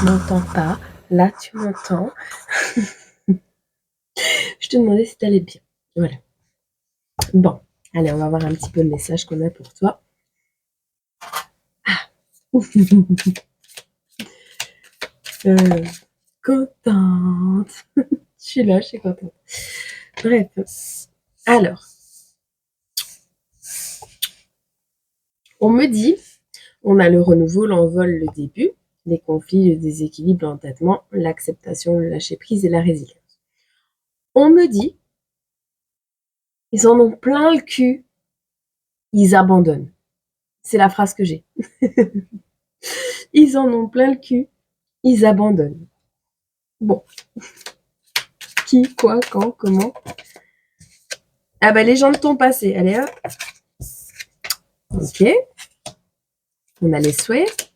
m'entends pas. Là, tu m'entends. Je te demandais si t'allais bien. Voilà. Bon, allez, on va voir un petit peu le message qu'on a pour toi. Contente. Je suis là, je suis contente. Bref. Alors, on me dit, on a le renouveau, l'envol, le début, les conflits, le déséquilibre, l'entêtement, l'acceptation, le lâcher-prise et la résilience. On me dit, ils en ont plein le cul, ils abandonnent. C'est la phrase que j'ai. Ils en ont plein le cul, ils abandonnent. Bon. Qui, quoi, quand, comment? Ah bah les gens de ton passé, allez hop. Ok. On a les souhaits.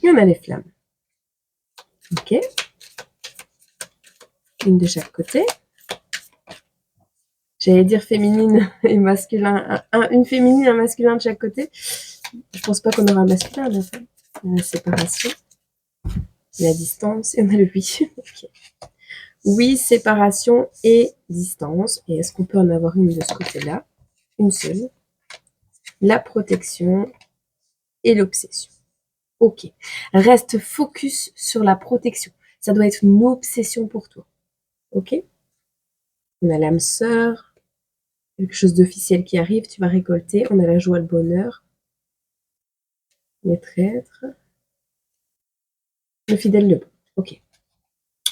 Et on a les flammes. Ok. Une de chaque côté. J'allais dire féminine et masculin. Une féminine et un masculin de chaque côté. Je pense pas qu'on aura un masculin à la fin. La séparation. La distance. Et on a le oui. Okay. Oui, séparation et distance. Et est-ce qu'on peut en avoir une de ce côté-là? Une seule. La protection et l'obsession. Ok. Reste focus sur la protection. Ça doit être une obsession pour toi. Ok? On a l'âme sœur. Quelque chose d'officiel qui arrive, tu vas récolter. On a la joie, le bonheur. Les traîtres. Le fidèle, le bon. Ok.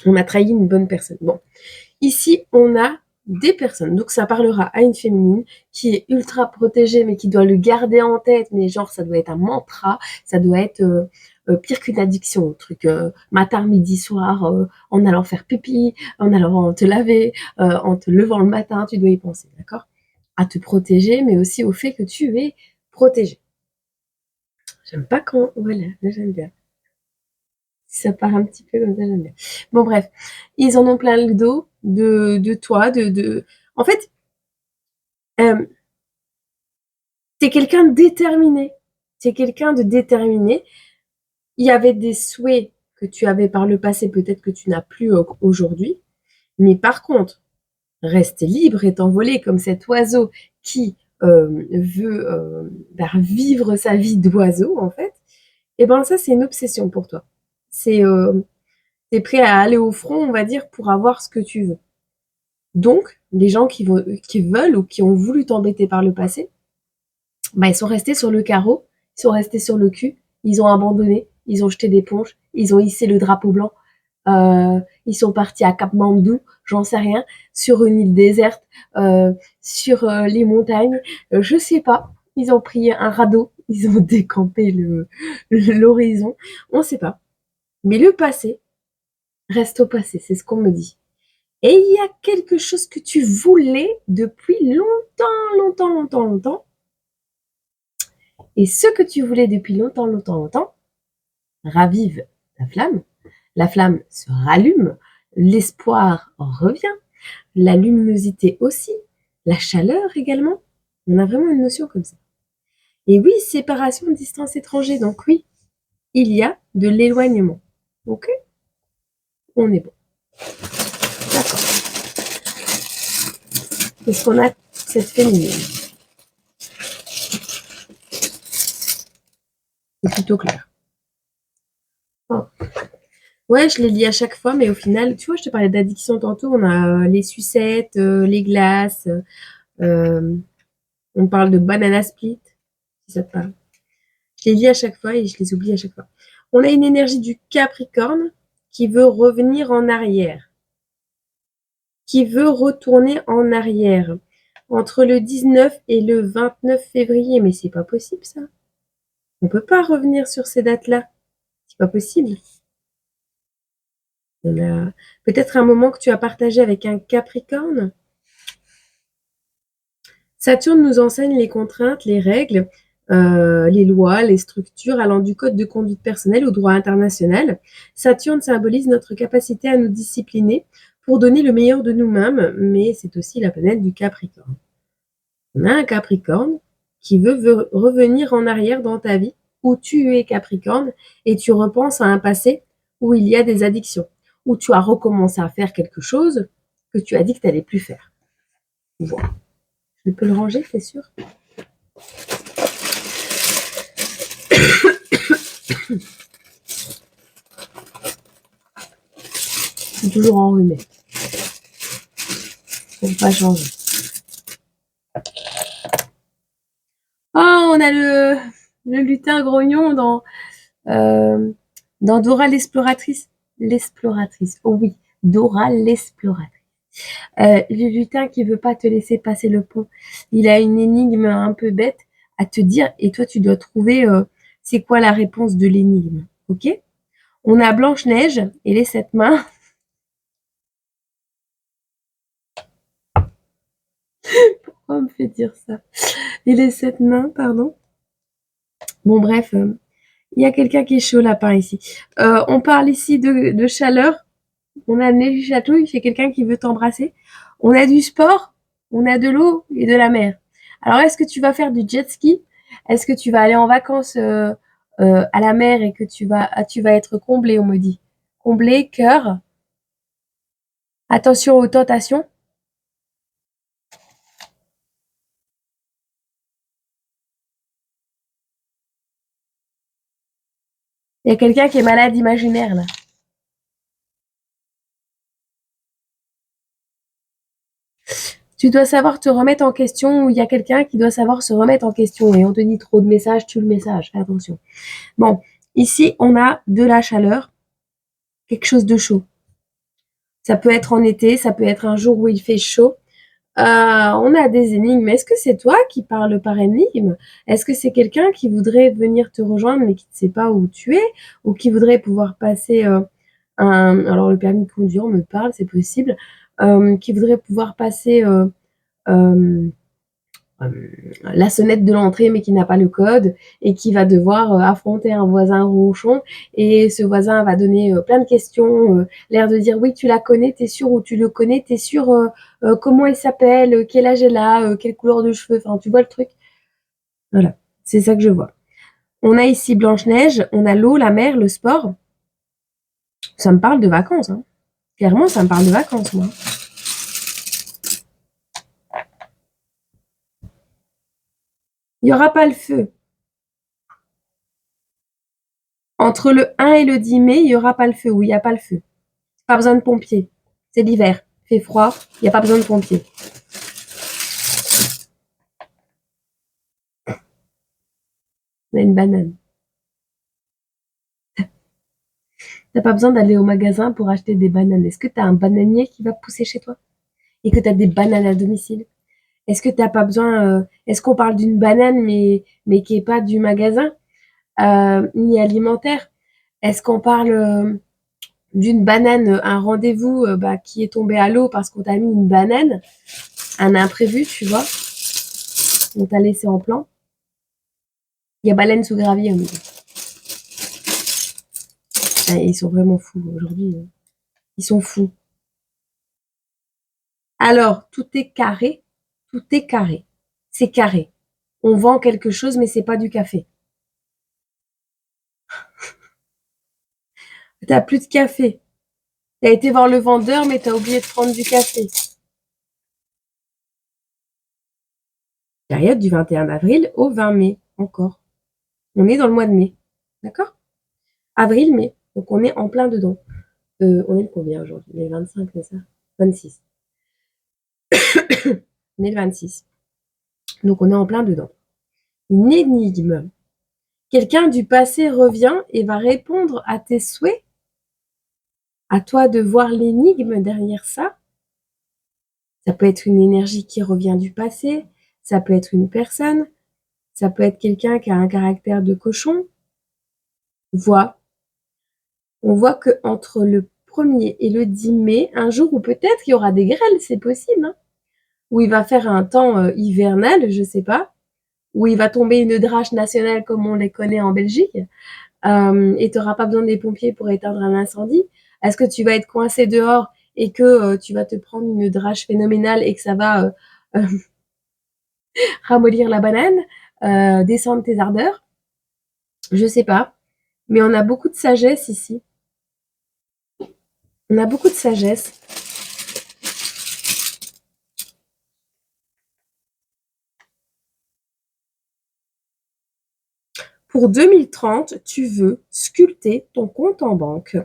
On a trahi une bonne personne. Bon. Ici, on a des personnes. Donc, ça parlera à une féminine qui est ultra protégée, mais qui doit le garder en tête. Mais genre, ça doit être un mantra. Ça doit être pire qu'une addiction. Truc matin, midi, soir, en allant faire pipi, en allant te laver, en te levant le matin, tu dois y penser, d'accord? À te protéger, mais aussi au fait que tu es protégé. J'aime pas quand... Voilà, là, j'aime bien. Si ça part un petit peu comme ça, j'aime bien. Bon, bref. Ils en ont plein le dos de toi, En fait, t'es quelqu'un de déterminé. T'es quelqu'un de déterminé. Il y avait des souhaits que tu avais par le passé, peut-être que tu n'as plus aujourd'hui. Mais par contre, rester libre et t'envoler comme cet oiseau qui veut vivre sa vie d'oiseau, en fait, et ben ça, c'est une obsession pour toi. T'es prêt à aller au front, on va dire, pour avoir ce que tu veux. Donc, les gens qui veulent ou qui ont voulu t'embêter par le passé, bah, ils sont restés sur le carreau, ils sont restés sur le cul, ils ont abandonné, ils ont jeté l'éponge, ils ont hissé le drapeau blanc, ils sont partis à Katmandou, j'en sais rien, sur une île déserte, sur les montagnes, je sais pas. Ils ont pris un radeau, ils ont décampé l'horizon, on sait pas. Mais le passé reste au passé, c'est ce qu'on me dit. Et il y a quelque chose que tu voulais depuis longtemps. Et ce que tu voulais depuis longtemps, ravive ta flamme. La flamme se rallume, l'espoir revient, la luminosité aussi, la chaleur également. On a vraiment une notion comme ça. Et oui, séparation, distance, étranger. Donc oui, il y a de l'éloignement. Ok? On est bon. D'accord. Qu'est-ce qu'on a cette féminine? C'est plutôt clair. Oh. Ouais, je les lis à chaque fois, mais au final, tu vois, je te parlais d'addiction tantôt, on a les sucettes, les glaces, on parle de banana split, si ça te parle. Je les lis à chaque fois et je les oublie à chaque fois. On a une énergie du Capricorne qui veut revenir en arrière, qui veut retourner en arrière entre le 19 et le 29 février, mais c'est pas possible ça. On peut pas revenir sur ces dates-là, c'est pas possible. On a peut-être un moment que tu as partagé avec un Capricorne. Saturne nous enseigne les contraintes, les règles, les lois, les structures allant du code de conduite personnelle au droit international. Saturne symbolise notre capacité à nous discipliner pour donner le meilleur de nous-mêmes, mais c'est aussi la planète du Capricorne. On a un Capricorne qui veut revenir en arrière dans ta vie où tu es Capricorne et tu repenses à un passé où il y a des addictions, où tu as recommencé à faire quelque chose que tu as dit que tu n'allais plus faire. Voilà. Je peux le ranger, c'est sûr. Je suis toujours enrhumée. Faut pas changer. Oh, on a le lutin grognon dans Dora l'exploratrice. L'exploratrice. Oh oui, Dora l'exploratrice. Le lutin qui veut pas te laisser passer le pont. Il a une énigme un peu bête à te dire et toi tu dois trouver c'est quoi la réponse de l'énigme. Ok? On a Blanche-Neige et les 7 mains. Pourquoi on me fait dire ça? Et les 7 mains, pardon. Bon bref, il y a quelqu'un qui est chaud lapin ici. On parle ici de chaleur. On a Neige Chatouille, c'est quelqu'un qui veut t'embrasser. On a du sport, on a de l'eau et de la mer. Alors, est-ce que tu vas faire du jet ski? Est-ce que tu vas aller en vacances à la mer et que tu vas être comblé, on me dit. Comblé, cœur. Attention aux tentations. Il y a quelqu'un qui est malade imaginaire, là. Tu dois savoir te remettre en question ou il y a quelqu'un qui doit savoir se remettre en question et on te dit trop de messages, tue le message. Fais attention. Bon, ici, on a de la chaleur, quelque chose de chaud. Ça peut être en été, ça peut être un jour où il fait chaud. On a des énigmes. Est-ce que c'est toi qui parles par énigme? Est-ce que c'est quelqu'un qui voudrait venir te rejoindre mais qui ne sait pas où tu es? Ou qui voudrait pouvoir passer alors le permis de conduire me parle, c'est possible. Qui voudrait pouvoir passer euh, la sonnette de l'entrée mais qui n'a pas le code et qui va devoir affronter un voisin ronchon et ce voisin va donner plein de questions, l'air de dire oui tu la connais, t'es sûr ou tu le connais, t'es sûr comment elle s'appelle, quel âge elle a, quelle couleur de cheveux, enfin tu vois le truc. Voilà, c'est ça que je vois. On a ici Blanche-Neige, on a l'eau, la mer, le sport. Ça me parle de vacances, hein. Clairement ça me parle de vacances moi. Il n'y aura pas le feu. Entre le 1 et le 10 mai, il n'y aura pas le feu. Oui, il n'y a pas le feu. Pas besoin de pompiers. C'est l'hiver. Il fait froid. Il n'y a pas besoin de pompiers. On a une banane. T'as pas besoin d'aller au magasin pour acheter des bananes. Est-ce que tu as un bananier qui va pousser chez toi? Et que tu as des bananes à domicile? Est-ce que t'as pas besoin... est-ce qu'on parle d'une banane mais qui est pas du magasin ni alimentaire? Est-ce qu'on parle d'une banane, un rendez-vous qui est tombé à l'eau parce qu'on t'a mis une banane, un imprévu, tu vois, on t'a laissé en plan? Il y a baleine sous gravier, on me dit. Ah, ils sont vraiment fous aujourd'hui. Ils sont fous. Alors, tout est carré. Tout est carré. C'est carré. On vend quelque chose, mais c'est pas du café. T'as plus de café. T'as été voir le vendeur, mais t'as oublié de prendre du café. Période du 21 avril au 20 mai, encore. On est dans le mois de mai. D'accord? Avril, mai. Donc on est en plein dedans. On est le combien aujourd'hui? On est le 25, c'est ça? 26. On est le 26. Donc on est en plein dedans. Une énigme. Quelqu'un du passé revient et va répondre à tes souhaits. À toi de voir l'énigme derrière ça. Ça peut être une énergie qui revient du passé, ça peut être une personne, ça peut être quelqu'un qui a un caractère de cochon. On voit que entre le 1er et le 10 mai, un jour où peut-être il y aura des grêles, c'est possible, hein, où il va faire un temps hivernal, je sais pas, où il va tomber une drache nationale comme on les connaît en Belgique, et tu n'auras pas besoin des pompiers pour éteindre un incendie. Est-ce que tu vas être coincé dehors et que tu vas te prendre une drache phénoménale et que ça va ramollir la banane, descendre tes ardeurs? Je sais pas, mais on a beaucoup de sagesse ici. On a beaucoup de sagesse. Pour 2030, tu veux sculpter ton compte en banque.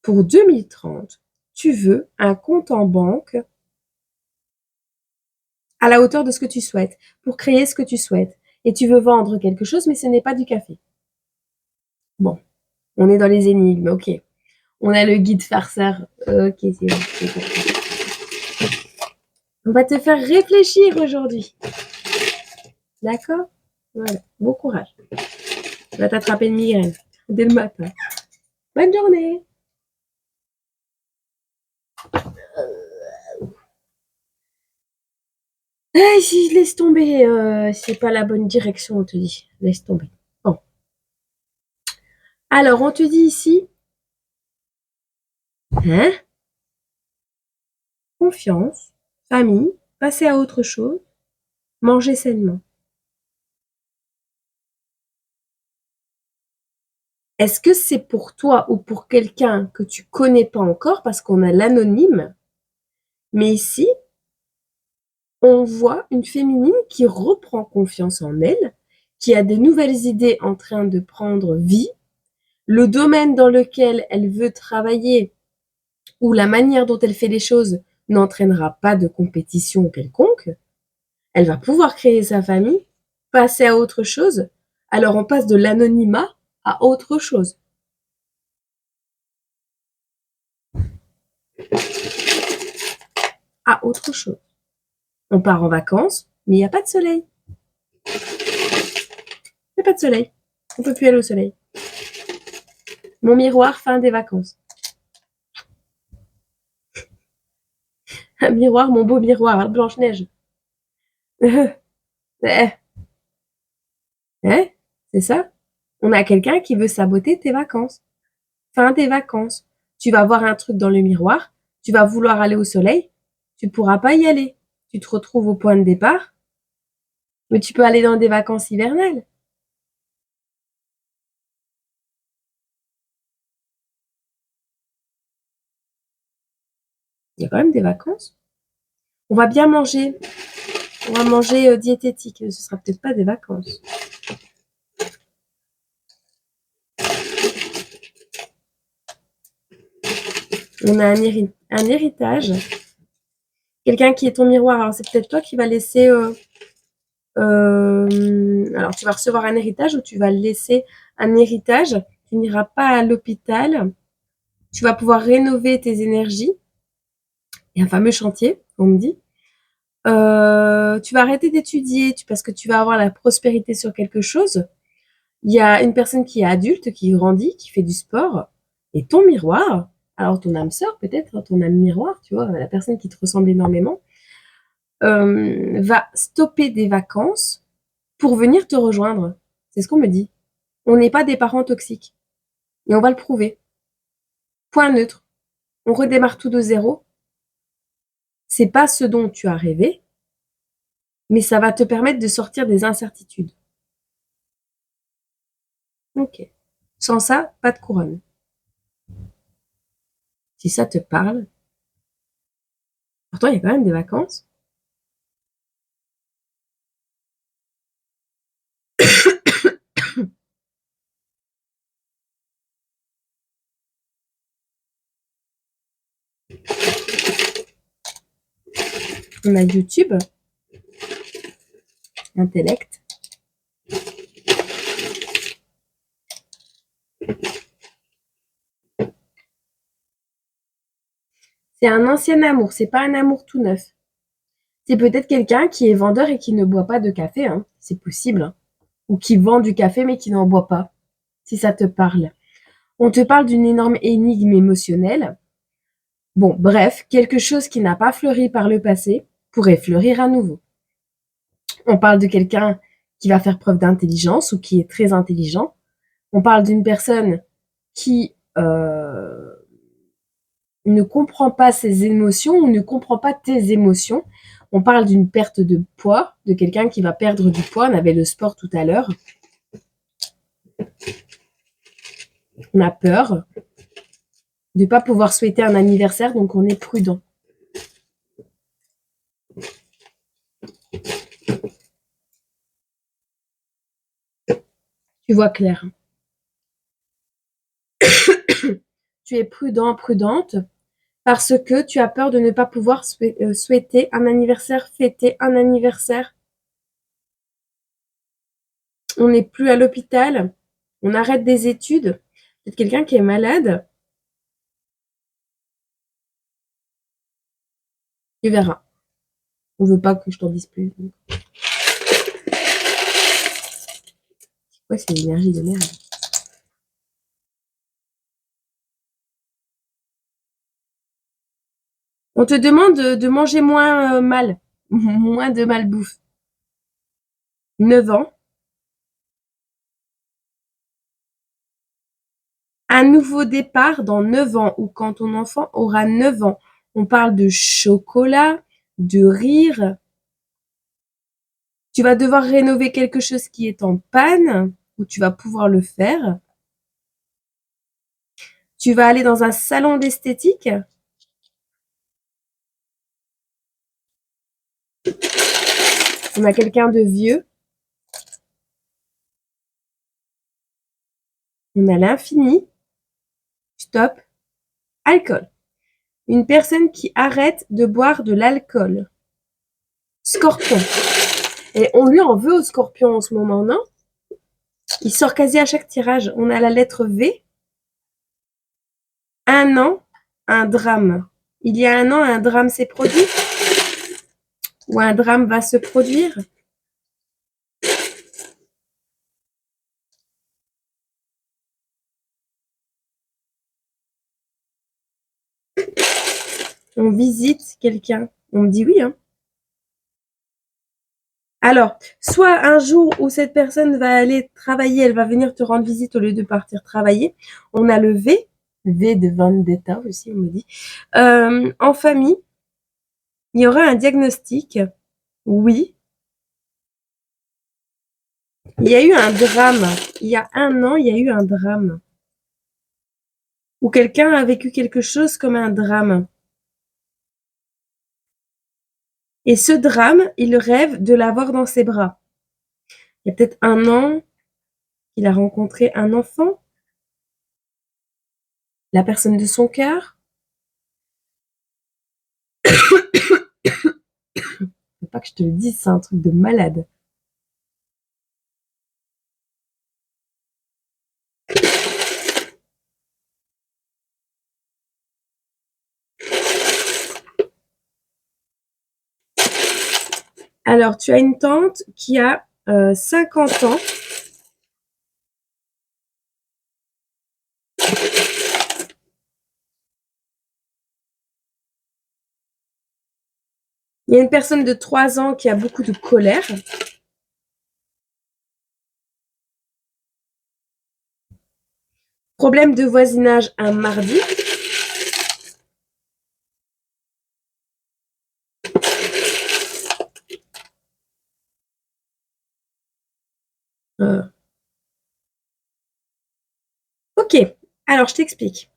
Pour 2030, tu veux un compte en banque à la hauteur de ce que tu souhaites, pour créer ce que tu souhaites. Et tu veux vendre quelque chose, mais ce n'est pas du café. Bon, on est dans les énigmes, ok. On a le guide farceur. Ok, c'est bon. On va te faire réfléchir aujourd'hui. D'accord? Voilà. Bon courage. Tu vas t'attraper une migraine dès le matin. Bonne journée. Ah, si, laisse tomber. C'est pas la bonne direction, on te dit. Laisse tomber. Bon. Alors, on te dit ici. Hein? Confiance, famille, passer à autre chose, manger sainement. Est-ce que c'est pour toi ou pour quelqu'un que tu connais pas encore parce qu'on a l'anonyme? Mais ici, on voit une féminine qui reprend confiance en elle, qui a des nouvelles idées en train de prendre vie. Le domaine dans lequel elle veut travailler ou la manière dont elle fait les choses n'entraînera pas de compétition quelconque. Elle va pouvoir créer sa famille, passer à autre chose. Alors on passe de l'anonymat à autre chose. À autre chose. On part en vacances, mais il n'y a pas de soleil. Il n'y a pas de soleil. On ne peut plus aller au soleil. Mon miroir, fin des vacances. Un miroir, mon beau miroir, Blanche-Neige. C'est ça. On a quelqu'un qui veut saboter tes vacances. Fin des vacances. Tu vas voir un truc dans le miroir, tu vas vouloir aller au soleil, tu ne pourras pas y aller. Tu te retrouves au point de départ, mais tu peux aller dans des vacances hivernales. Il y a quand même des vacances. On va bien manger. On va manger diététique. Ce sera peut-être pas des vacances. On a un héritage. Quelqu'un qui est ton miroir. Alors, c'est peut-être toi qui va laisser... alors, tu vas recevoir un héritage ou tu vas laisser un héritage. Tu n'iras pas à l'hôpital. Tu vas pouvoir rénover tes énergies. Il y a un fameux chantier, on me dit. Tu vas arrêter d'étudier parce que tu vas avoir la prospérité sur quelque chose. Il y a une personne qui est adulte, qui grandit, qui fait du sport. Et ton miroir, alors ton âme sœur peut-être, ton âme miroir, tu vois, la personne qui te ressemble énormément, va stopper des vacances pour venir te rejoindre. C'est ce qu'on me dit. On n'est pas des parents toxiques. Et on va le prouver. Point neutre. On redémarre tout de zéro. C'est pas ce dont tu as rêvé, mais ça va te permettre de sortir des incertitudes. Ok. Sans ça, pas de couronne. Si ça te parle, pourtant il y a quand même des vacances. On a YouTube, Intellect. C'est un ancien amour, c'est pas un amour tout neuf. C'est peut-être quelqu'un qui est vendeur et qui ne boit pas de café, hein. C'est possible. Hein. Ou qui vend du café mais qui n'en boit pas, si ça te parle. On te parle d'une énorme énigme émotionnelle. Bon, bref, quelque chose qui n'a pas fleuri par le passé pourrait fleurir à nouveau. On parle de quelqu'un qui va faire preuve d'intelligence ou qui est très intelligent. On parle d'une personne qui ne comprend pas ses émotions ou ne comprend pas tes émotions. On parle d'une perte de poids, de quelqu'un qui va perdre du poids. On avait le sport tout à l'heure. On a peur de ne pas pouvoir souhaiter un anniversaire, donc on est prudent. Tu vois clair. Tu es prudent, prudente, parce que tu as peur de ne pas pouvoir souhaiter un anniversaire, fêter un anniversaire. On n'est plus à l'hôpital, on arrête des études. Peut-être quelqu'un qui est malade. Tu verras. On veut pas que je t'en dise plus. Ouais, c'est l'énergie de merde. On te demande de manger moins mal, moins de malbouffe. 9 ans. Un nouveau départ dans 9 ans ou quand ton enfant aura 9 ans. On parle de chocolat, de rire. Tu vas devoir rénover quelque chose qui est en panne ou tu vas pouvoir le faire. Tu vas aller dans un salon d'esthétique. On a quelqu'un de vieux. On a l'infini. Stop. Alcool. Une personne qui arrête de boire de l'alcool. Scorpion. Et on lui en veut au scorpion en ce moment, non? Il sort quasi à chaque tirage. On a la lettre V. Un an, un drame. Il y a un an, un drame s'est produit? Ou un drame va se produire? On visite quelqu'un. On me dit oui, hein. Alors, soit un jour où cette personne va aller travailler, elle va venir te rendre visite au lieu de partir travailler. On a le V. V de Vendetta aussi, on me dit. En famille, il y aura un diagnostic. Oui. Il y a eu un drame. Il y a un an, il y a eu un drame. Ou quelqu'un a vécu quelque chose comme un drame. Et ce drame, il rêve de l'avoir dans ses bras. Il y a peut-être un an, il a rencontré un enfant, la personne de son cœur. Faut pas que je te le dise, c'est un truc de malade. Alors, tu as une tante qui a 50 ans. Il y a une personne de 3 ans qui a beaucoup de colère. Problème de voisinage un mardi. Ok, alors je t'explique.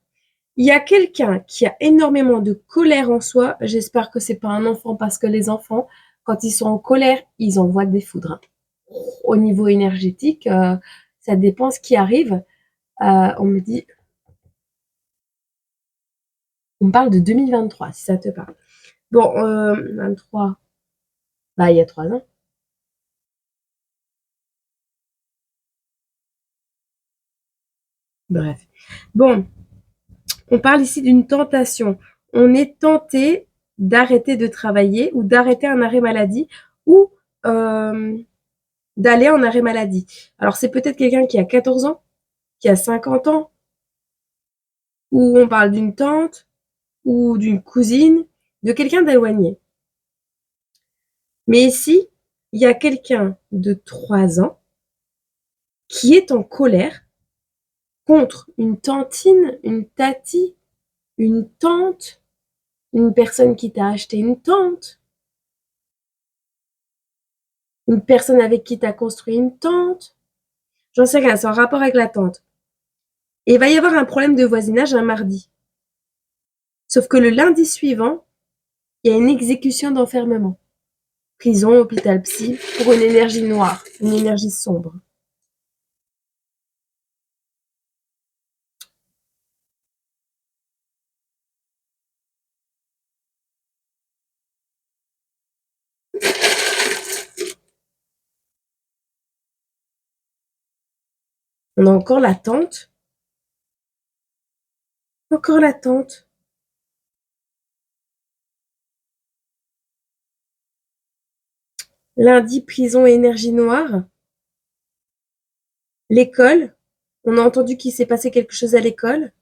Il y a quelqu'un qui a énormément de colère en soi. J'espère que c'est pas un enfant parce que les enfants, quand ils sont en colère, ils envoient des foudres. Au niveau énergétique, ça dépend ce qui arrive. On me dit, on me parle de 2023, si ça te parle. Bon, 23, bah il y a 3 ans. Bref. Bon, on parle ici d'une tentation. On est tenté d'arrêter de travailler ou d'arrêter un arrêt maladie ou d'aller en arrêt maladie. Alors c'est peut-être quelqu'un qui a 14 ans, qui a 50 ans, ou on parle d'une tante, ou d'une cousine, de quelqu'un d'éloigné. Mais ici, il y a quelqu'un de 3 ans qui est en colère contre une tantine, une tatie, une tante, une personne qui t'a acheté une tente, une personne avec qui t'as construit une tente. J'en sais rien, c'est en rapport avec la tante. Et il va y avoir un problème de voisinage un mardi. Sauf que le lundi suivant, il y a une exécution d'enfermement. Prison, hôpital psy, pour une énergie noire, une énergie sombre. On a encore la tante. Encore la tante. Lundi, prison et énergie noire. L'école. On a entendu qu'il s'est passé quelque chose à l'école.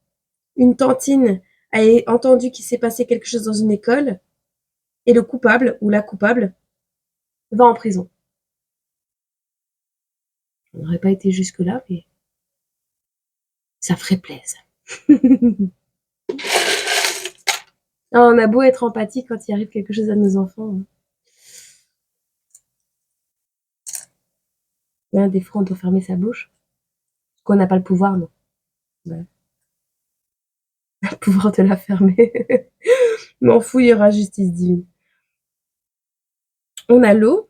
Une tantine a entendu qu'il s'est passé quelque chose dans une école. Et le coupable, ou la coupable, va en prison. On n'aurait pas été jusque-là, mais ça ferait plaisir. On a beau être empathique quand il arrive quelque chose à nos enfants. Hein. Des fois, on doit fermer sa bouche. Parce qu'on n'a pas le pouvoir, non. Ouais. Le pouvoir de la fermer. M'en fous, il y aura justice divine. On a l'eau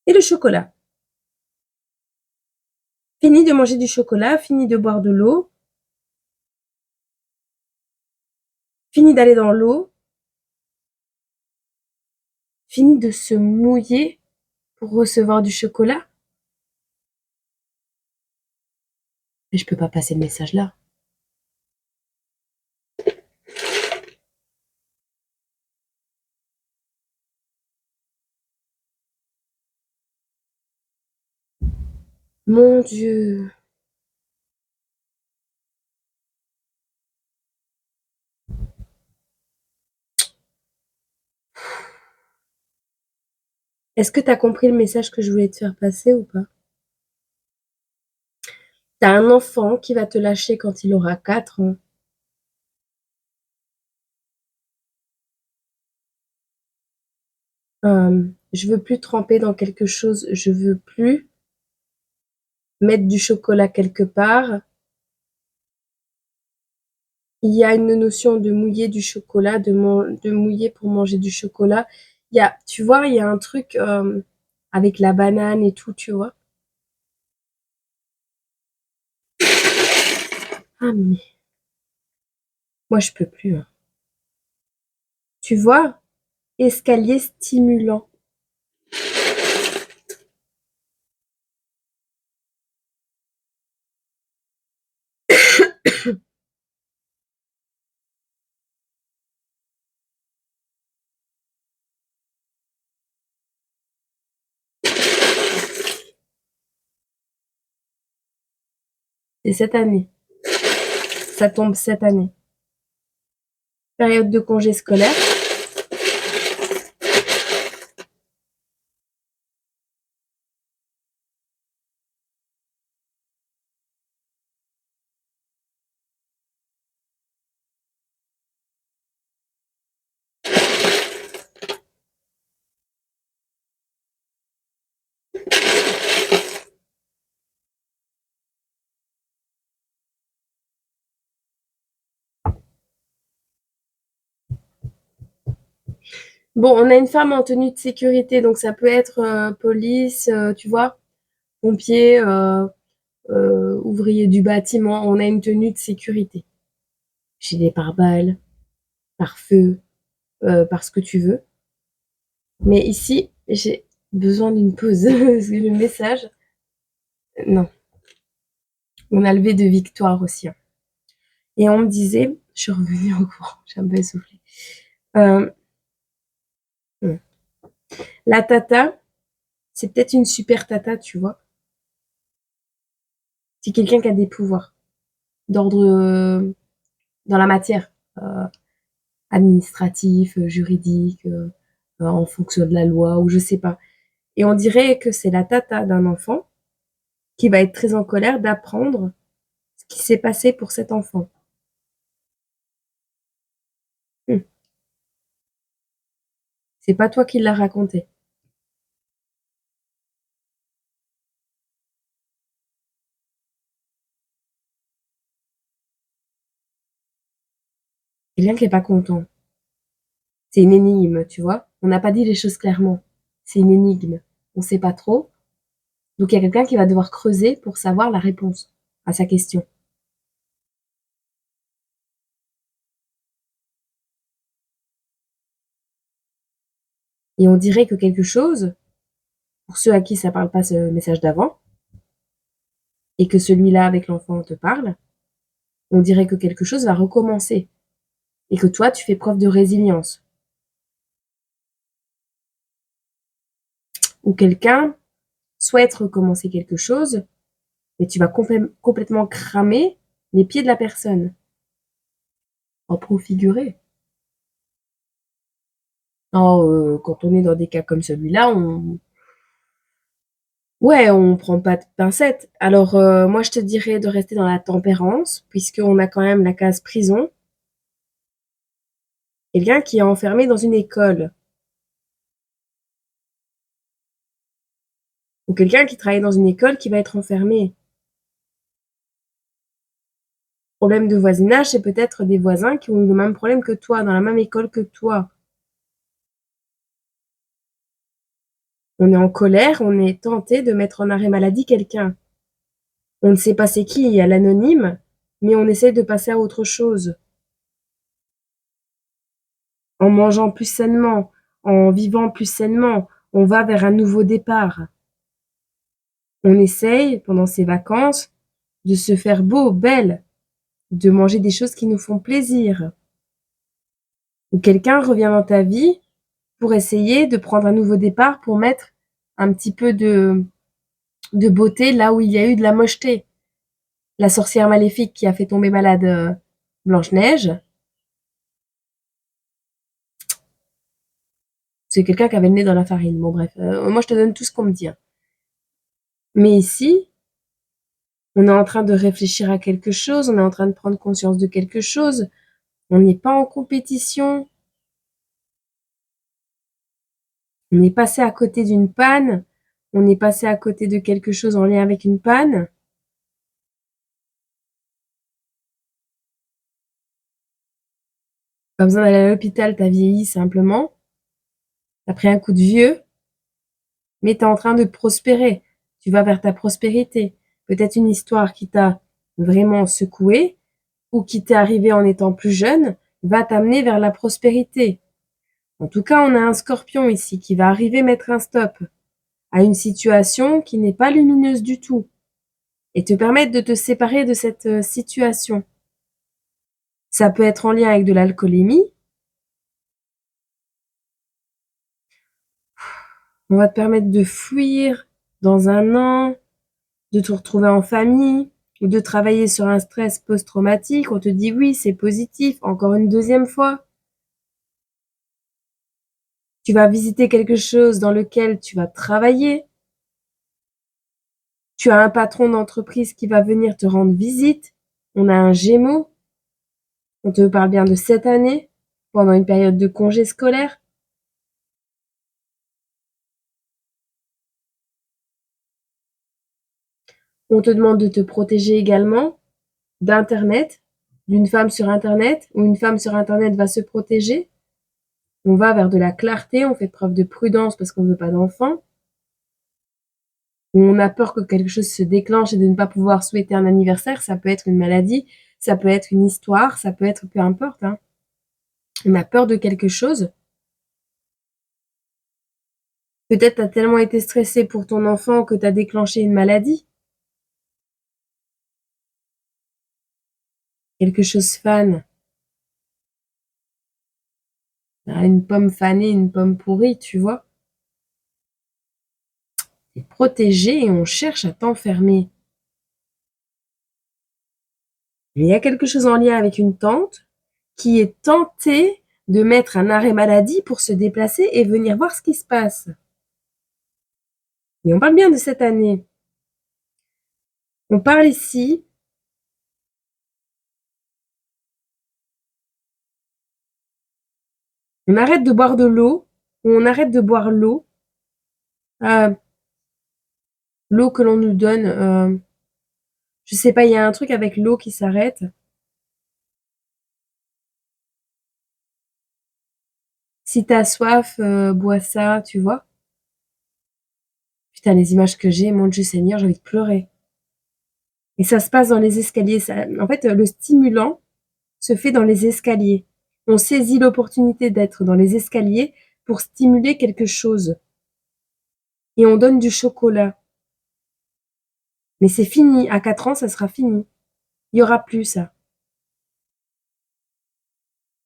et le chocolat. Fini de manger du chocolat, fini de boire de l'eau, fini d'aller dans l'eau, fini de se mouiller pour recevoir du chocolat. Mais je peux pas passer le message là. Mon Dieu. Est-ce que tu as compris le message que je voulais te faire passer ou pas? T'as un enfant qui va te lâcher quand il aura 4 ans. Je veux plus tremper dans quelque chose, je veux plus mettre du chocolat quelque part. Il y a une notion de mouiller du chocolat, de mouiller pour manger du chocolat. Tu vois, il y a un truc avec la banane et tout, tu vois. Ah mais moi je peux plus. Hein. Tu vois, escalier stimulant. C'est cette année. Ça tombe cette année. Période de congé scolaire. Bon, on a une femme en tenue de sécurité, donc ça peut être police, tu vois, pompier, ouvrier du bâtiment. On a une tenue de sécurité. Gilet pare-balles, pare-feu, par ce que tu veux. Mais ici, j'ai besoin d'une pause. Parce que le message, non. On a levé de victoire aussi. Hein. Et on me disait, je suis revenue au courant, j'ai un peu essoufflé. Euh, la tata, c'est peut-être une super tata, tu vois. C'est quelqu'un qui a des pouvoirs d'ordre dans la matière, administratif, juridique, en fonction de la loi ou je sais pas. Et on dirait que c'est la tata d'un enfant qui va être très en colère d'apprendre ce qui s'est passé pour cet enfant. Hum. C'est pas toi qui l'as raconté. quelqu'un qui est pas content. C'est une énigme, tu vois? On n'a pas dit les choses clairement. C'est une énigme. On sait pas trop. Donc il y a quelqu'un qui va devoir creuser pour savoir la réponse à sa question. Et on dirait que quelque chose, pour ceux à qui ça parle pas ce message d'avant, et que celui-là avec l'enfant te parle, on dirait que quelque chose va recommencer. Et que toi, tu fais preuve de résilience. Ou quelqu'un souhaite recommencer quelque chose, mais tu vas complètement cramer les pieds de la personne. En profigurer. Non, quand on est dans des cas comme celui-là, ouais, on prend pas de pincettes. Alors, moi, je te dirais de rester dans la tempérance, puisqu'on a quand même la case prison. Quelqu'un qui est enfermé dans une école. Ou quelqu'un qui travaille dans une école qui va être enfermé. Problème de voisinage, c'est peut-être des voisins qui ont eu le même problème que toi, dans la même école que toi. On est en colère, on est tenté de mettre en arrêt maladie quelqu'un. On ne sait pas c'est qui, à l'anonyme, mais on essaie de passer à autre chose. En mangeant plus sainement, en vivant plus sainement, on va vers un nouveau départ. On essaye, pendant ces vacances, de se faire beau, belle, de manger des choses qui nous font plaisir. Ou quelqu'un revient dans ta vie pour essayer de prendre un nouveau départ, pour mettre un petit peu de beauté là où il y a eu de la mocheté. La sorcière maléfique qui a fait tomber malade Blanche-Neige, c'est quelqu'un qui avait le nez dans la farine. Bon bref, moi je te donne tout ce qu'on me dit, hein. Mais ici, on est en train de réfléchir à quelque chose, on est en train de prendre conscience de quelque chose. On n'est pas en compétition. On est passé à côté d'une panne. On est passé à côté de quelque chose en lien avec une panne. Pas besoin d'aller à l'hôpital, t'as vieilli simplement. T'as pris un coup de vieux, mais t'es en train de prospérer. Tu vas vers ta prospérité. Peut-être une histoire qui t'a vraiment secoué ou qui t'est arrivée en étant plus jeune va t'amener vers la prospérité. En tout cas, on a un scorpion ici qui va arriver mettre un stop à une situation qui n'est pas lumineuse du tout et te permettre de te séparer de cette situation. Ça peut être en lien avec de l'alcoolémie. On va te permettre de fuir dans un an, de te retrouver en famille ou de travailler sur un stress post-traumatique. On te dit oui, c'est positif, encore une deuxième fois. Tu vas visiter quelque chose dans lequel tu vas travailler. Tu as un patron d'entreprise qui va venir te rendre visite. On a un Gémeaux. On te parle bien de cette année, pendant une période de congé scolaire. On te demande de te protéger également d'internet, d'une femme sur internet, ou une femme sur internet va se protéger. On va vers de la clarté, on fait preuve de prudence parce qu'on ne veut pas d'enfants. On a peur que quelque chose se déclenche et de ne pas pouvoir souhaiter un anniversaire. Ça peut être une maladie, ça peut être une histoire, ça peut être peu importe, hein. On a peur de quelque chose. Peut-être t'as tellement été stressé pour ton enfant que t'as déclenché une maladie. Quelque chose fane. Une pomme fanée, une pomme pourrie, tu vois. T'es protégé et on cherche à t'enfermer. Il y a quelque chose en lien avec une tante qui est tentée de mettre un arrêt maladie pour se déplacer et venir voir ce qui se passe. Et on parle bien de cette année. On parle ici on arrête de boire de l'eau, ou on arrête de boire l'eau, euh, l'eau que l'on nous donne. Je sais pas, il y a un truc avec l'eau qui s'arrête. Si tu as soif, bois ça, tu vois? Putain, les images que j'ai, mon Dieu Seigneur, j'ai envie de pleurer et ça se passe dans les escaliers. Ça en fait, le stimulant se fait dans les escaliers. On saisit l'opportunité d'être dans les escaliers pour stimuler quelque chose et on donne du chocolat. Mais c'est fini. À 4 ans, ça sera fini. Il y aura plus ça.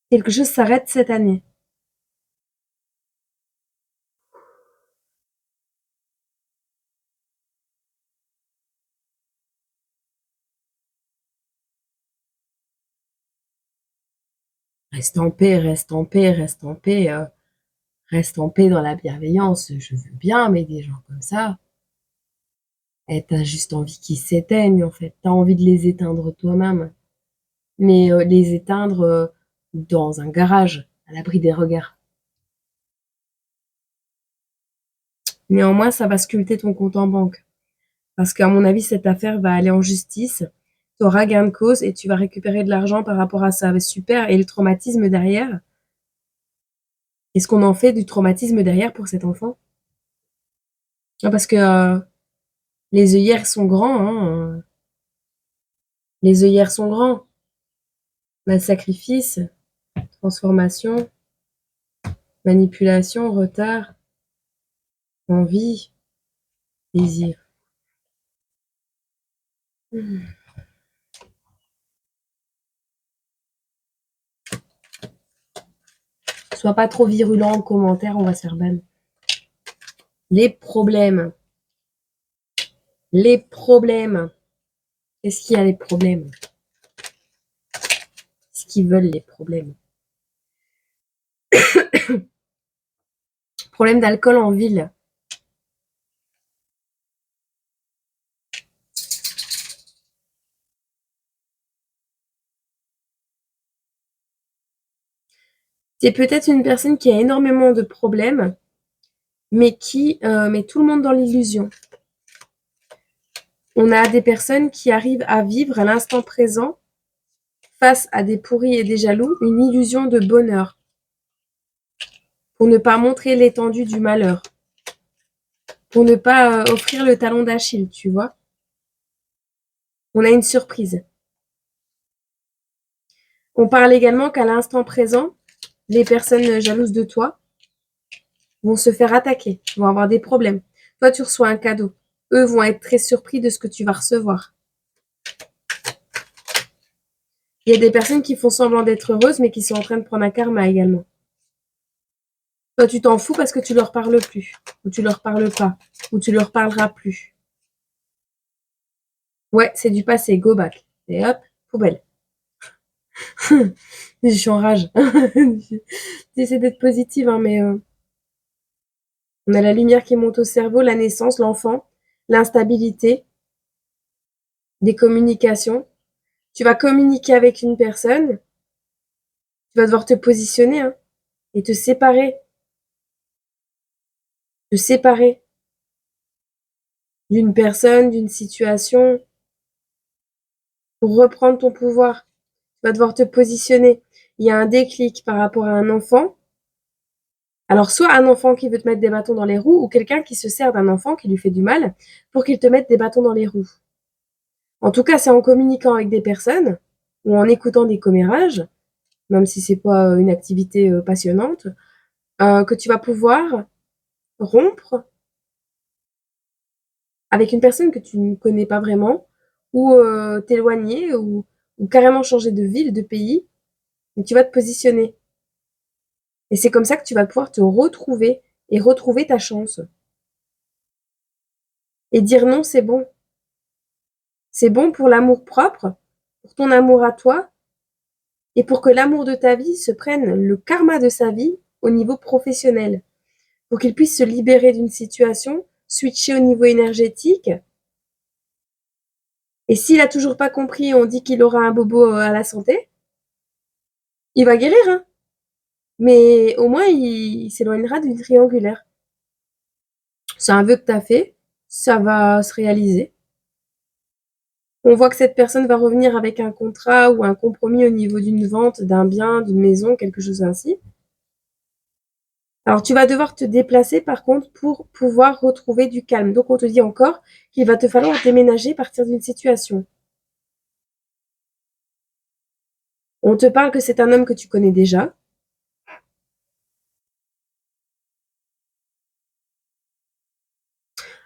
Quelque chose s'arrête cette année. Reste en paix, reste en paix, reste en paix, reste en paix dans la bienveillance. Je veux bien, mais des gens comme ça, eh, tu juste envie qu'ils s'éteignent, en fait. T'as envie de les éteindre toi-même. Mais les éteindre dans un garage, à l'abri des regards. Néanmoins, ça va sculpter ton compte en banque. Parce qu'à mon avis, cette affaire va aller en justice. Tu auras gain de cause et tu vas récupérer de l'argent par rapport à ça. Super. Et le traumatisme derrière, qu'est-ce qu'on en fait du traumatisme derrière pour cet enfant? Ah, parce que les œillères sont grands. Hein. Les œillères sont grands. Bah, sacrifice, transformation, manipulation, retard, envie, désir. Sois pas trop virulent en commentaire, on va se faire ban. Les problèmes. Les problèmes. Qu'est-ce qu'il y a les problèmes? Ce qu'ils veulent les problèmes. Problème d'alcool en ville. C'est peut-être une personne qui a énormément de problèmes, mais qui met tout le monde dans l'illusion. On a des personnes qui arrivent à vivre à l'instant présent face à des pourris et des jaloux, une illusion de bonheur, pour ne pas montrer l'étendue du malheur, pour ne pas offrir le talon d'Achille, tu vois. On a une surprise. On parle également qu'à l'instant présent, les personnes jalouses de toi vont se faire attaquer, vont avoir des problèmes. Toi, tu reçois un cadeau. Eux vont être très surpris de ce que tu vas recevoir. Il y a des personnes qui font semblant d'être heureuses, mais qui sont en train de prendre un karma également. Toi, tu t'en fous parce que tu leur parles plus, ou tu leur parles pas, ou tu leur parleras plus. Ouais, c'est du passé, go back. Et hop, poubelle. Je suis en rage. J'essaie d'être positive, hein, mais on a la lumière qui monte au cerveau, la naissance, l'enfant, l'instabilité, des communications. Tu vas communiquer avec une personne, tu vas devoir te positionner hein, et te séparer d'une personne, d'une situation, pour reprendre ton pouvoir. Tu vas devoir te positionner. Il y a un déclic par rapport à un enfant. Alors, soit un enfant qui veut te mettre des bâtons dans les roues, ou quelqu'un qui se sert d'un enfant qui lui fait du mal pour qu'il te mette des bâtons dans les roues. En tout cas, c'est en communiquant avec des personnes ou en écoutant des commérages, même si c'est pas une activité passionnante, que tu vas pouvoir rompre avec une personne que tu ne connais pas vraiment, ou t'éloigner, ou carrément changer de ville, de pays, et tu vas te positionner. Et c'est comme ça que tu vas pouvoir te retrouver et retrouver ta chance. Et dire non, c'est bon. C'est bon pour l'amour propre, pour ton amour à toi, et pour que l'amour de ta vie se prenne le karma de sa vie au niveau professionnel. Pour qu'il puisse se libérer d'une situation, switcher au niveau énergétique. Et s'il a toujours pas compris, on dit qu'il aura un bobo à la santé, il va guérir, hein. Mais au moins, il s'éloignera d'une triangulaire. C'est un vœu que tu as fait, ça va se réaliser. On voit que cette personne va revenir avec un contrat ou un compromis au niveau d'une vente, d'un bien, d'une maison, quelque chose ainsi. Alors, tu vas devoir te déplacer, par contre, pour pouvoir retrouver du calme. Donc, on te dit encore qu'il va te falloir déménager, partir d'une situation. On te parle que c'est un homme que tu connais déjà.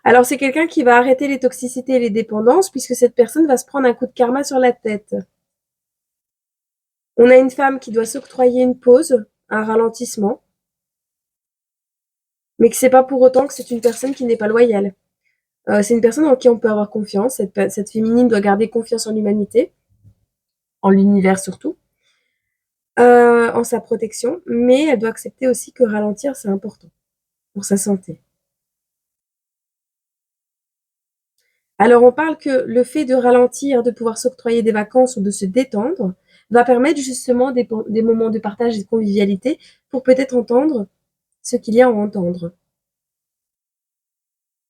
Alors, c'est quelqu'un qui va arrêter les toxicités et les dépendances, puisque cette personne va se prendre un coup de karma sur la tête. On a une femme qui doit s'octroyer une pause, un ralentissement, mais que c'est pas pour autant que c'est une personne qui n'est pas loyale. C'est une personne en qui on peut avoir confiance. Cette féminine doit garder confiance en l'humanité, en l'univers surtout, en sa protection, mais elle doit accepter aussi que ralentir, c'est important pour sa santé. Alors, on parle que le fait de ralentir, de pouvoir s'octroyer des vacances ou de se détendre, va permettre justement des moments de partage et de convivialité pour peut-être entendre ce qu'il y a à entendre.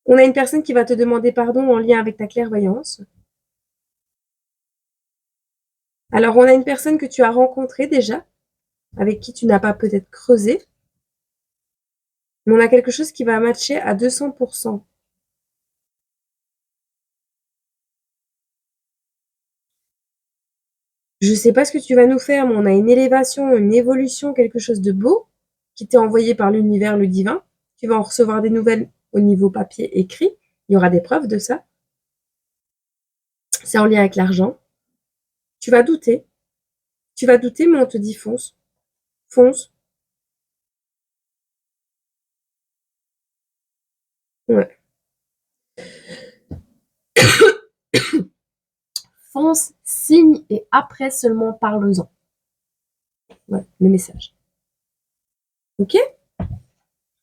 On a une personne qui va te demander pardon en lien avec ta clairvoyance. Alors, on a une personne que tu as rencontrée déjà, avec qui tu n'as pas peut-être creusé, mais on a quelque chose qui va matcher à 200%. Je sais pas ce que tu vas nous faire, mais on a une élévation, une évolution, quelque chose de beau qui t'est envoyé par l'univers, le divin. Tu vas en recevoir des nouvelles au niveau papier écrit. Il y aura des preuves de ça. C'est en lien avec l'argent. Tu vas douter. Tu vas douter, mais on te dit fonce. Fonce. Ouais. Fonce, signe et après seulement parle-en. Voilà, le message. Ok?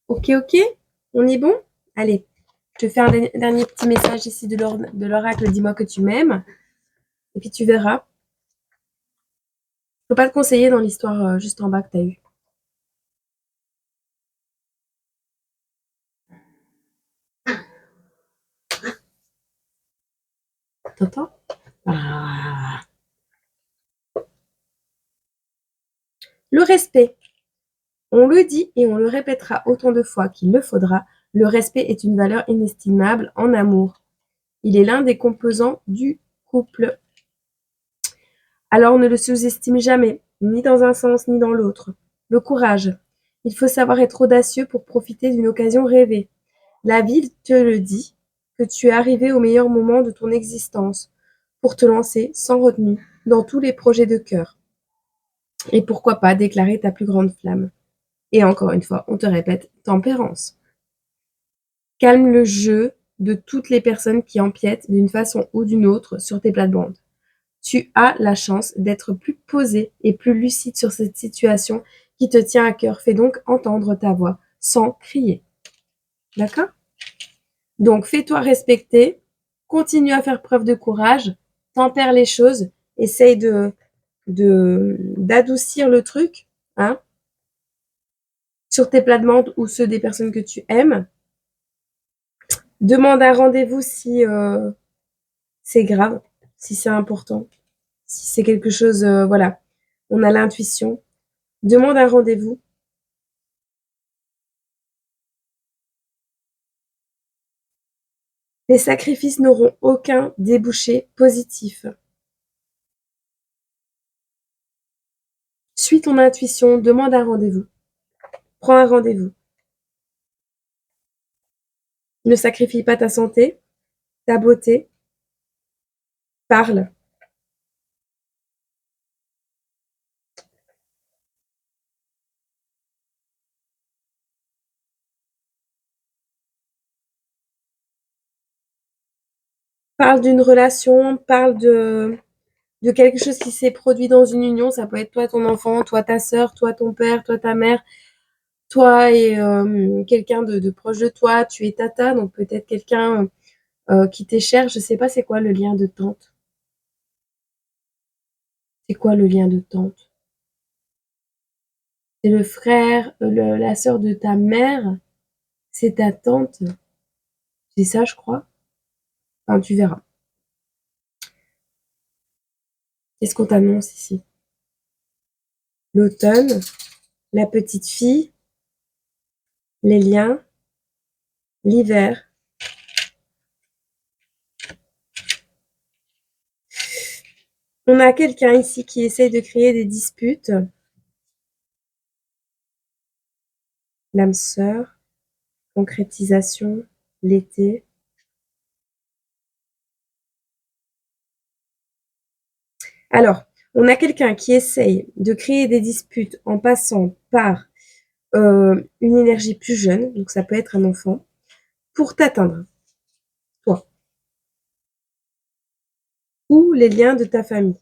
Ok, ok? On est bon? Allez, je te fais un dernier petit message ici de l'oracle. Dis-moi que tu m'aimes. Et puis tu verras. Je peux pas te conseiller dans l'histoire juste en bas que tu as eue. T'entends? Ah. Le respect. On le dit et on le répétera autant de fois qu'il le faudra. Le respect est une valeur inestimable en amour. Il est l'un des composants du couple. Alors ne le sous-estime jamais, ni dans un sens ni dans l'autre. Le courage. Il faut savoir être audacieux pour profiter d'une occasion rêvée. La vie te le dit, que tu es arrivé au meilleur moment de ton existence pour te lancer sans retenue dans tous les projets de cœur. Et pourquoi pas déclarer ta plus grande flamme. Et encore une fois, on te répète, tempérance. Calme le jeu de toutes les personnes qui empiètent d'une façon ou d'une autre sur tes plates-bandes. Tu as la chance d'être plus posé et plus lucide sur cette situation qui te tient à cœur. Fais donc entendre ta voix sans crier. D'accord? Donc, fais-toi respecter, continue à faire preuve de courage, tempère les choses, essaye d'adoucir le truc, hein, sur tes plates-bandes ou ceux des personnes que tu aimes. Demande un rendez-vous si c'est grave, si c'est important, si c'est quelque chose, voilà, on a l'intuition. Demande un rendez-vous. Les sacrifices n'auront aucun débouché positif. Suis ton intuition, demande un rendez-vous. Prends un rendez-vous. Ne sacrifie pas ta santé, ta beauté. Parle. Parle d'une relation, parle de quelque chose qui s'est produit dans une union. Ça peut être toi, ton enfant, toi, ta sœur, toi, ton père, toi, ta mère, toi et quelqu'un de proche de toi. Tu es tata, donc peut-être quelqu'un qui t'est cher. Je sais pas c'est quoi le lien de tante. C'est quoi le lien de tante? C'est le frère, la sœur de ta mère. C'est ta tante. C'est ça, je crois. Enfin, tu verras. Qu'est-ce qu'on t'annonce ici? L'automne, la petite fille, les liens, l'hiver. On a quelqu'un ici qui essaye de créer des disputes. L'âme sœur, concrétisation, l'été. Alors, on a quelqu'un qui essaye de créer des disputes en passant par une énergie plus jeune, donc ça peut être un enfant, pour t'atteindre, toi, ou les liens de ta famille,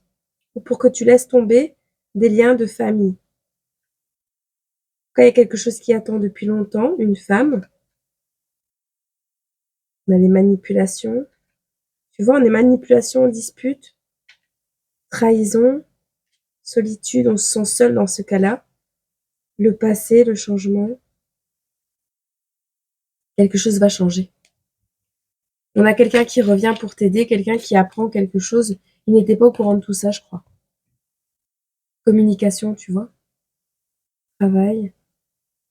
ou pour que tu laisses tomber des liens de famille. Quand il y a quelque chose qui attend depuis longtemps, une femme, on a les manipulations. Tu vois, on est manipulation, dispute, trahison, solitude, on se sent seul dans ce cas-là. Le passé, le changement, quelque chose va changer. On a quelqu'un qui revient pour t'aider, quelqu'un qui apprend quelque chose. Il n'était pas au courant de tout ça, je crois. Communication, tu vois. Travail,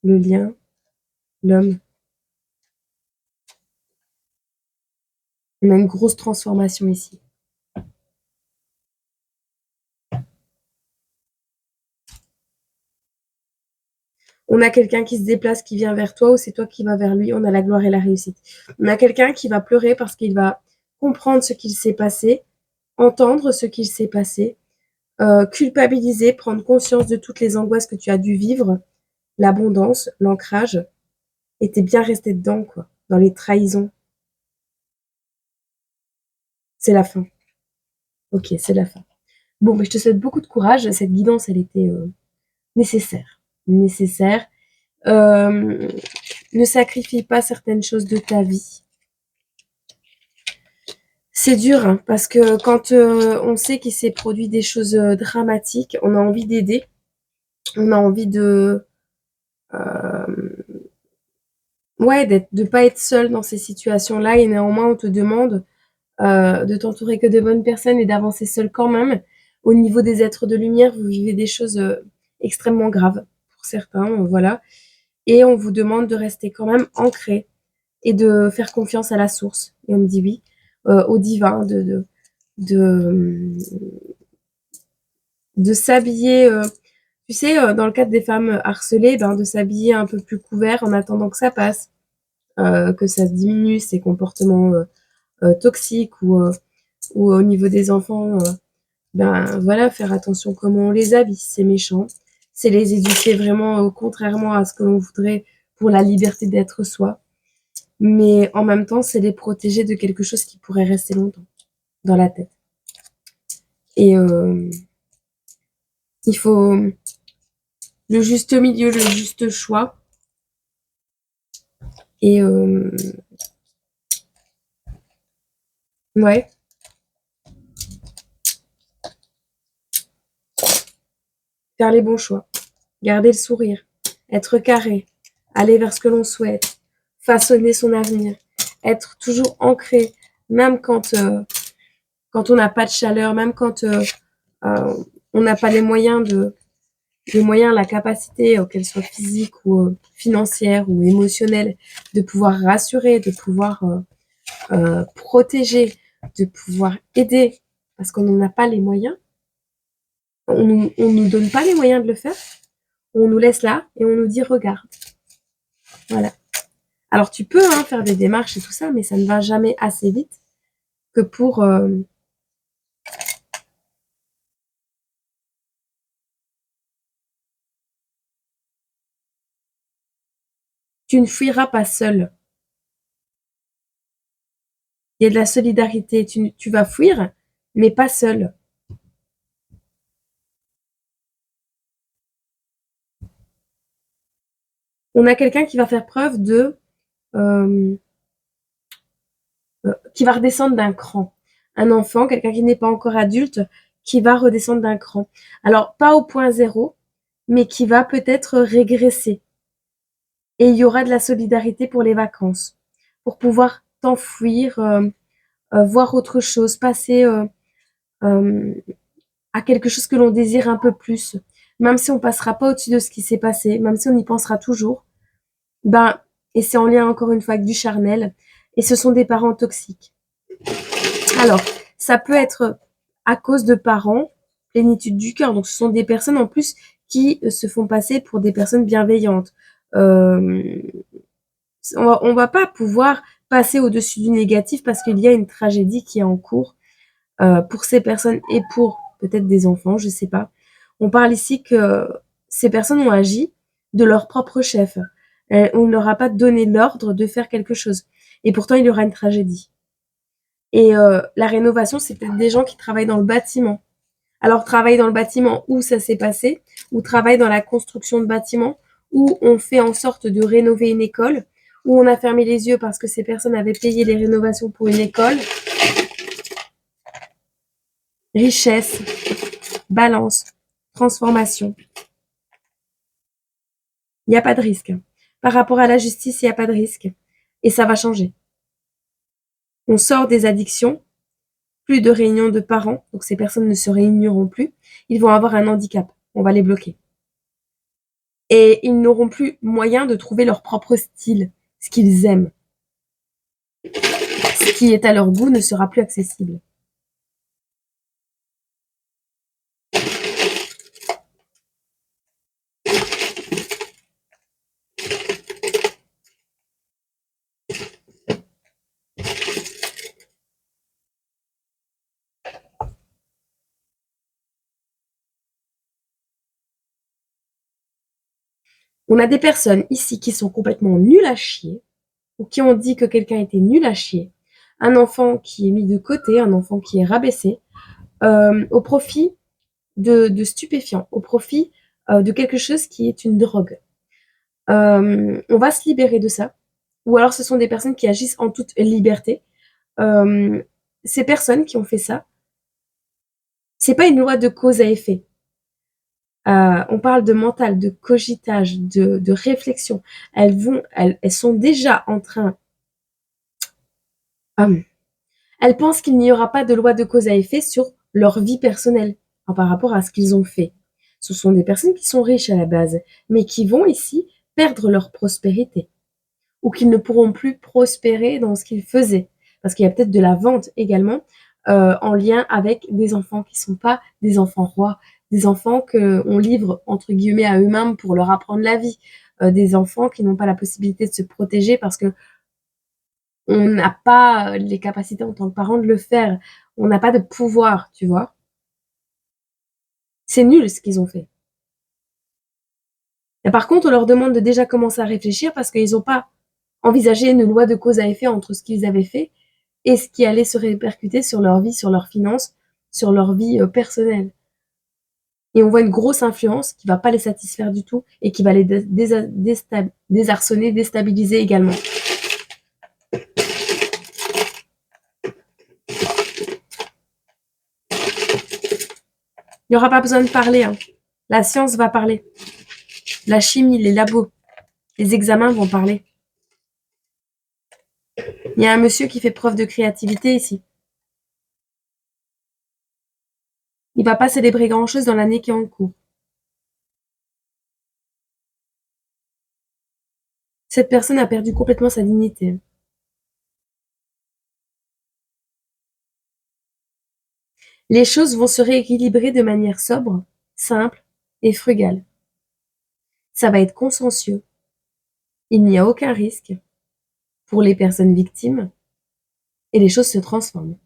le lien, l'homme. On a une grosse transformation ici. On a quelqu'un qui se déplace, qui vient vers toi, ou c'est toi qui vas vers lui. On a la gloire et la réussite. On a quelqu'un qui va pleurer parce qu'il va comprendre ce qu'il s'est passé, entendre ce qu'il s'est passé, culpabiliser, prendre conscience de toutes les angoisses que tu as dû vivre, l'abondance, l'ancrage, et t'es bien resté dedans, quoi, dans les trahisons. C'est la fin. Ok, c'est la fin. Bon, mais je te souhaite beaucoup de courage. Cette guidance, elle était nécessaire. Nécessaire. Ne sacrifie pas certaines choses de ta vie. C'est dur, hein, parce que quand on sait qu'il s'est produit des choses dramatiques, on a envie d'aider. On a envie de... ouais, de pas être seul dans ces situations-là. Et néanmoins, on te demande de t'entourer que de bonnes personnes et d'avancer seul quand même. Au niveau des êtres de lumière, vous vivez des choses extrêmement graves pour certains, voilà. Et on vous demande de rester quand même ancré et de faire confiance à la source. Et on me dit oui, au divin, de, de s'habiller, tu sais, dans le cadre des femmes harcelées, ben, de s'habiller un peu plus couvert en attendant que ça passe, que ça diminue ces comportements toxiques ou au niveau des enfants, ben voilà, faire attention comment on les habille, c'est méchant. C'est les éduquer vraiment contrairement à ce que l'on voudrait pour la liberté d'être soi. Mais en même temps, c'est les protéger de quelque chose qui pourrait rester longtemps dans la tête. Et il faut le juste milieu, le juste choix. Et ouais, faire les bons choix. Garder le sourire. Être carré. Aller vers ce que l'on souhaite. Façonner son avenir. Être toujours ancré. Même quand on n'a pas de chaleur, même quand on n'a pas les moyens, la capacité, qu'elle soit physique ou financière ou émotionnelle, de pouvoir rassurer, de pouvoir protéger, de pouvoir aider, parce qu'on n'en a pas les moyens. On nous donne pas les moyens de le faire. On nous laisse là et on nous dit regarde. Voilà. Alors tu peux faire des démarches et tout ça, mais ça ne va jamais assez vite que pour tu ne fuiras pas seul. Il y a de la solidarité. Tu vas fuir, mais pas seul. On a quelqu'un qui va faire preuve euh, qui va redescendre d'un cran. Un enfant, quelqu'un qui n'est pas encore adulte, qui va redescendre d'un cran. Alors, pas au point zéro, mais qui va peut-être régresser. Et il y aura de la solidarité pour les vacances, pour pouvoir t'enfuir, voir autre chose, passer euh, à quelque chose que l'on désire un peu plus. Même si on passera pas au-dessus de ce qui s'est passé, même si on y pensera toujours, Et c'est en lien encore une fois avec du charnel, et ce sont des parents toxiques. Alors, ça peut être à cause de parents, plénitude du cœur, donc ce sont des personnes en plus qui se font passer pour des personnes bienveillantes. Euh, on va pas pouvoir passer au-dessus du négatif parce qu'il y a une tragédie qui est en cours pour ces personnes et pour peut-être des enfants, je sais pas. On parle ici que ces personnes ont agi de leur propre chef. On ne leur a pas donné l'ordre de faire quelque chose. Et pourtant, il y aura une tragédie. Et la rénovation, c'est peut-être des gens qui travaillent dans le bâtiment. Alors, travailler dans le bâtiment où ça s'est passé, ou travailler dans la construction de bâtiments, où on fait en sorte de rénover une école, où on a fermé les yeux parce que ces personnes avaient payé les rénovations pour une école. Richesse, balance, transformation. Il n'y a pas de risque. Par rapport à la justice, il n'y a pas de risque. Et ça va changer. On sort des addictions, plus de réunions de parents, donc ces personnes ne se réuniront plus. Ils vont avoir un handicap. On va les bloquer. Et ils n'auront plus moyen de trouver leur propre style, ce qu'ils aiment. Ce qui est à leur goût ne sera plus accessible. On a des personnes ici qui sont complètement nulles à chier, ou qui ont dit que quelqu'un était nul à chier. Un enfant qui est mis de côté, un enfant qui est rabaissé, au profit de stupéfiants, au profit de quelque chose qui est une drogue. On va se libérer de ça. Ou alors ce sont des personnes qui agissent en toute liberté. Ces personnes qui ont fait ça, c'est pas une loi de cause à effet. On parle de mental, de cogitage, de réflexion. Elles sont déjà en train. Elles pensent qu'il n'y aura pas de loi de cause à effet sur leur vie personnelle par rapport à ce qu'ils ont fait. Ce sont des personnes qui sont riches à la base, mais qui vont ici perdre leur prospérité ou qu'ils ne pourront plus prospérer dans ce qu'ils faisaient. Parce qu'il y a peut-être de la vente également en lien avec des enfants qui ne sont pas des enfants rois, des enfants qu'on livre entre guillemets à eux-mêmes pour leur apprendre la vie, des enfants qui n'ont pas la possibilité de se protéger parce que on n'a pas les capacités en tant que parent de le faire. On n'a pas de pouvoir, tu vois. C'est nul ce qu'ils ont fait. Et par contre, on leur demande de déjà commencer à réfléchir parce qu'ils n'ont pas envisagé une loi de cause à effet entre ce qu'ils avaient fait et ce qui allait se répercuter sur leur vie, sur leurs finances, sur leur vie personnelle. Et on voit une grosse influence qui va pas les satisfaire du tout et qui va les désarçonner, déstabiliser également. Il n'y aura pas besoin de parler. Hein. La science va parler. La chimie, les labos, les examens vont parler. Il y a un monsieur qui fait preuve de créativité ici. Il va pas célébrer grand-chose dans l'année qui est en cours. Cette personne a perdu complètement sa dignité. Les choses vont se rééquilibrer de manière sobre, simple et frugale. Ça va être consciencieux. Il n'y a aucun risque pour les personnes victimes et les choses se transforment.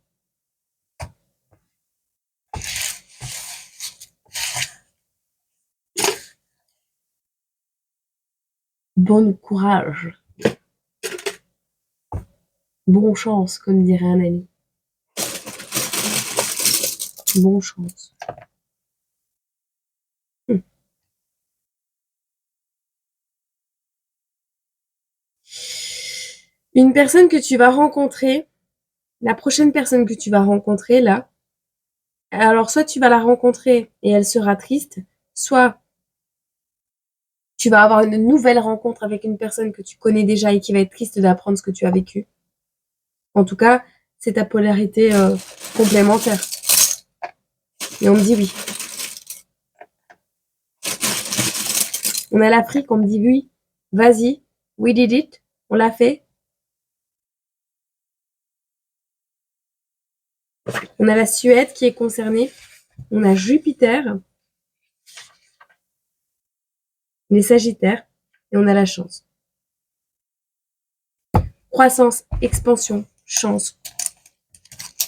Bon courage. Bon chance, comme dirait un ami. Bon chance. Une personne que tu vas rencontrer, la prochaine personne que tu vas rencontrer là, alors soit tu vas la rencontrer et elle sera triste, soit tu vas avoir une nouvelle rencontre avec une personne que tu connais déjà et qui va être triste d'apprendre ce que tu as vécu. En tout cas, c'est ta polarité complémentaire. Et on me dit oui. On a l'Afrique, on me dit oui, vas-y, We did it. On l'a fait. On a la Suède qui est concernée. On a Jupiter, les Sagittaires, et on a la chance. Croissance, expansion, chance.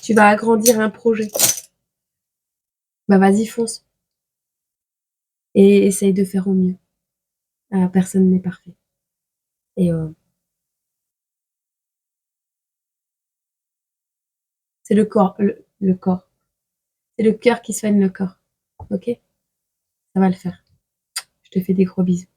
Tu vas agrandir un projet. Bah vas-y, fonce. Et essaye de faire au mieux. Personne n'est parfait. Et c'est le corps, le corps. C'est le cœur qui soigne le corps. Ok? Ça va le faire. Je te fais des gros bisous.